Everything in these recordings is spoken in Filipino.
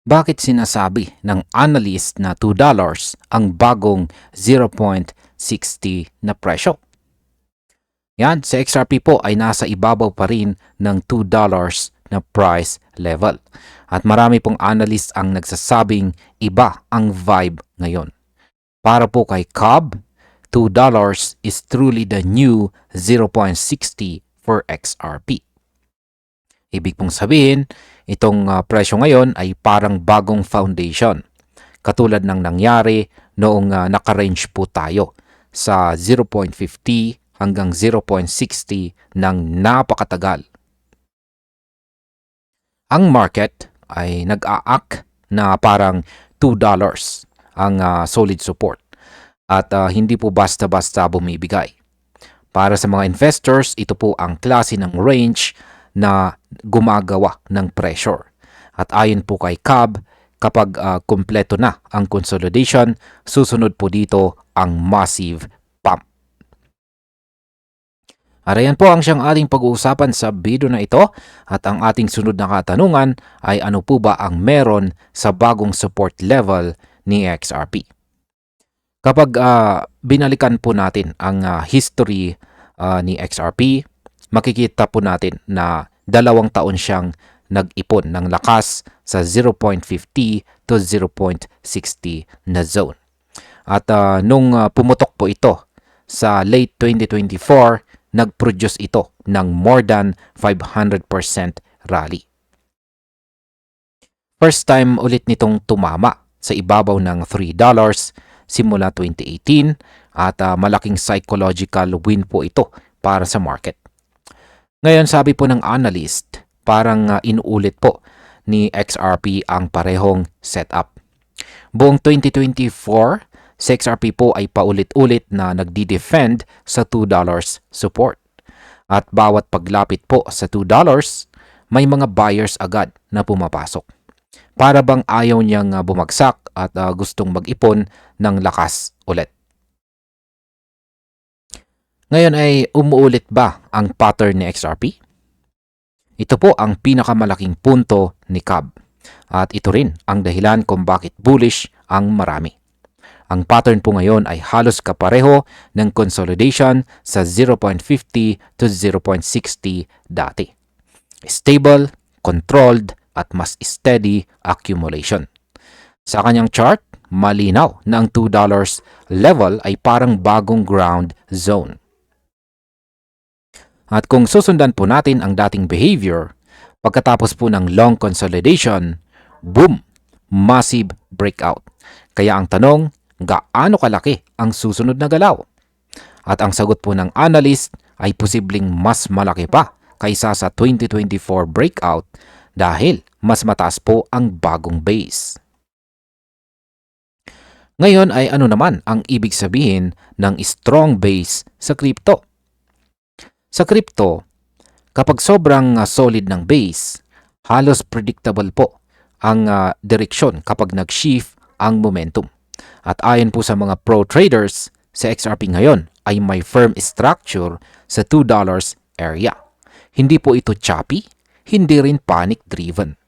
Bakit sinasabi ng analyst na $2 ang bagong 0.60 na presyo? Yan, sa XRP po ay nasa ibabaw pa rin ng $2 na price level. At marami pong analyst ang nagsasabing iba ang vibe ngayon. Para po kay Cobb, $2 is truly the new 0.60 for XRP. Ibig pong sabihin, itong presyo ngayon ay parang bagong foundation. Katulad ng nangyari noong naka-range po tayo sa 0.50 hanggang 0.60 ng napakatagal. Ang market ay nag-a-act na parang $2 ang solid support at hindi po basta-basta bumibigay. Para sa mga investors, ito po ang klase ng range na gumagawa ng pressure. At ayon po kay Cobb, kapag kumpleto na ang consolidation, susunod po dito ang massive pump. Arayan po ang siyang ating pag-uusapan sa video na ito at ang ating sunod na katanungan ay ano po ba ang meron sa bagong support level ni XRP. Kapag binalikan po natin ang history ni XRP, makikita po natin na 2 taon siyang nag-ipon ng lakas sa 0.50 to 0.60 na zone. At nung pumutok po ito sa late 2024, nag-produce ito ng more than 500% rally. First time ulit nitong tumama sa ibabaw ng $3 simula 2018 at malaking psychological win po ito para sa market. Ngayon sabi po ng analyst, parang inuulit po ni XRP ang parehong setup. Buong 2024, sa XRP po ay paulit-ulit na nagdi-defend sa $2 support. At bawat paglapit po sa $2, may mga buyers agad na pumapasok. Para bang ayaw niyang bumagsak at gustong mag-ipon ng lakas ulit. Ngayon ay umuulit ba ang pattern ni XRP? Ito po ang pinakamalaking punto ni Cobb. At ito rin ang dahilan kung bakit bullish ang marami. Ang pattern po ngayon ay halos kapareho ng consolidation sa 0.50 to 0.60 dati. Stable, controlled, at mas steady accumulation. Sa kanyang chart, malinaw na ang $2 level ay parang bagong ground zone. At kung susundan po natin ang dating behavior, pagkatapos po ng long consolidation, boom! Massive breakout. Kaya ang tanong, gaano kalaki ang susunod na galaw? At ang sagot po ng analyst ay posibleng mas malaki pa kaysa sa 2024 breakout dahil mas mataas po ang bagong base. Ngayon ay ano naman ang ibig sabihin ng strong base sa crypto? Sa crypto, kapag sobrang solid ng base, halos predictable po ang direksyon kapag nag-shift ang momentum. At ayon po sa mga pro traders, sa XRP ngayon ay may firm structure sa $2 area. Hindi po ito choppy, hindi rin panic-driven.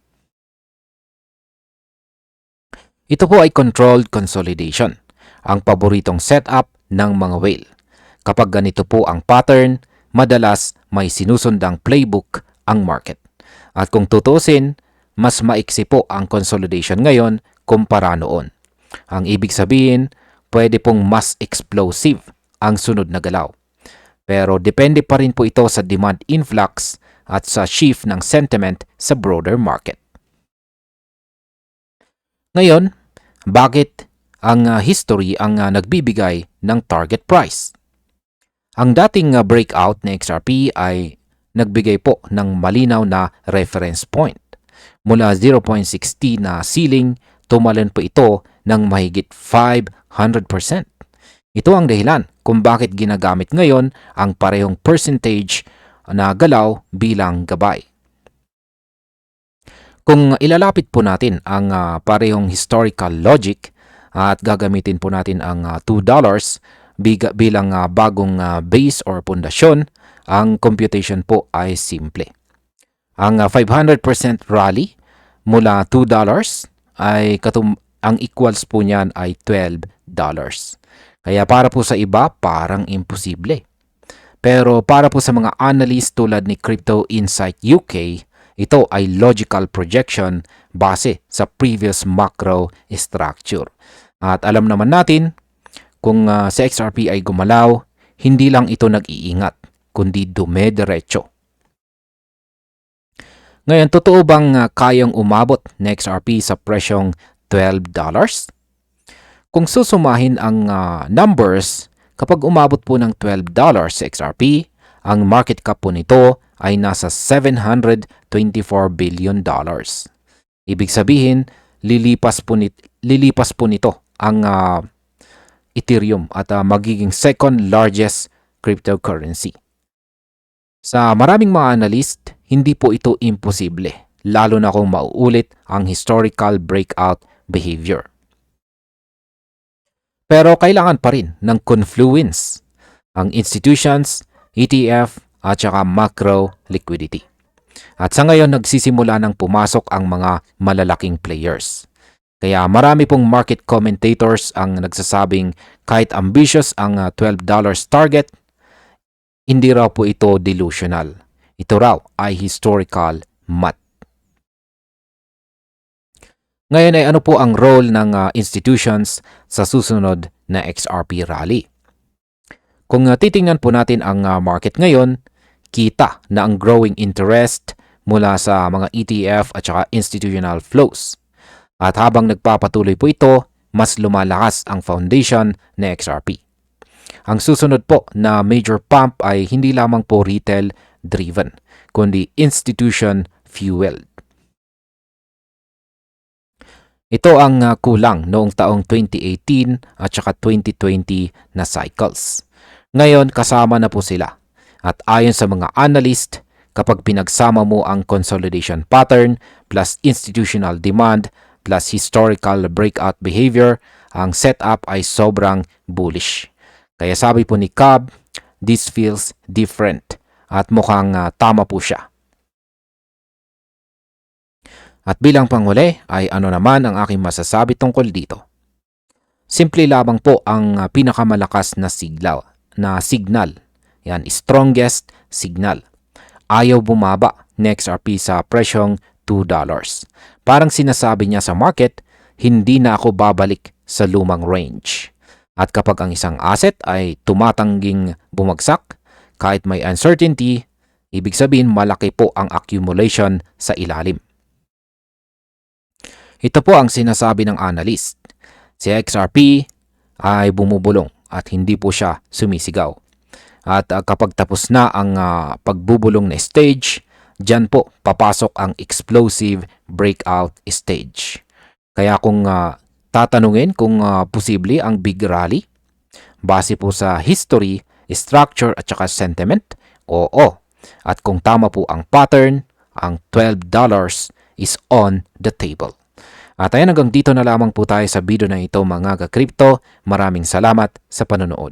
Ito po ay controlled consolidation, ang paboritong setup ng mga whale. Kapag ganito po ang pattern, madalas may sinusundang playbook ang market. At kung tutusin, mas maiksi po ang consolidation ngayon kumpara noon. Ang ibig sabihin, pwede pong mas explosive ang sunod na galaw. Pero depende pa rin po ito sa demand influx at sa shift ng sentiment sa broader market. Ngayon, bakit ang history ang nagbibigay ng target price? Ang dating breakout ng XRP ay nagbigay po ng malinaw na reference point. Mula 0.60 na ceiling, tumalon po ito ng mahigit 500%. Ito ang dahilan kung bakit ginagamit ngayon ang parehong percentage na galaw bilang gabay. Kung ilalapit po natin ang parehong historical logic at gagamitin po natin ang $2 bilang bagong base or pundasyon, ang computation po ay simple. Ang 500% rally mula $2 ay ang equals po niyan ay $12. Kaya para po sa iba, parang imposible. Pero para po sa mga analyst tulad ni Crypto Insight UK, ito ay logical projection base sa previous macro structure. At alam naman natin, kung sa XRP ay gumalaw, hindi lang ito nag-iingat, kundi dumediretso. Ngayon, totoo bang kayang umabot ng XRP sa presyong $12? Kung susumahin ang numbers, kapag umabot po ng $12 sa XRP, ang market cap po nito ay nasa $724 billion. Ibig sabihin, lilipas po nito ang Ethereum at magiging second largest cryptocurrency. Sa maraming mga analyst, hindi po ito imposible, lalo na kung mauulit ang historical breakout behavior. Pero kailangan pa rin ng confluence, ang institutions, ETF at saka macro liquidity. At sa ngayon nagsisimula ng pumasok ang mga malalaking players. Kaya marami pong market commentators ang nagsasabing kahit ambitious ang $12 target, hindi raw po ito delusional. Ito raw ay historical math. Ngayon ay ano po ang role ng institutions sa susunod na XRP rally? Kung titingnan po natin ang market ngayon, kita na ang growing interest mula sa mga ETF at saka institutional flows. At habang nagpapatuloy po ito, mas lumalakas ang foundation na XRP. Ang susunod po na major pump ay hindi lamang po retail driven, kundi institution fueled. Ito ang kulang noong taong 2018 at saka 2020 na cycles. Ngayon kasama na po sila. At ayon sa mga analyst, kapag pinagsama mo ang consolidation pattern plus institutional demand plus historical breakout behavior, ang setup ay sobrang bullish. Kaya sabi po ni Cobb, this feels different at mukhang tama po siya. At bilang panghuli ay ano naman ang aking masasabi tungkol dito. Simple lamang po ang pinakamalakas na signal. Yan, strongest signal. Ayaw bumaba ng XRP sa presyong $2. Parang sinasabi niya sa market, hindi na ako babalik sa lumang range. At kapag ang isang asset ay tumatangging bumagsak, kahit may uncertainty, ibig sabihin malaki po ang accumulation sa ilalim. Ito po ang sinasabi ng analyst. Si XRP ay bumubulong at hindi po siya sumisigaw. At kapag tapos na ang pagbubulong na stage, dyan po papasok ang explosive breakout stage. Kaya kung tatanungin kung posible ang big rally, base po sa history, structure at saka sentiment, oo. At kung tama po ang pattern, ang $12 is on the table. At ayan, hanggang dito na lamang po tayo sa video na ito mga ka-crypto. Maraming salamat sa panonood.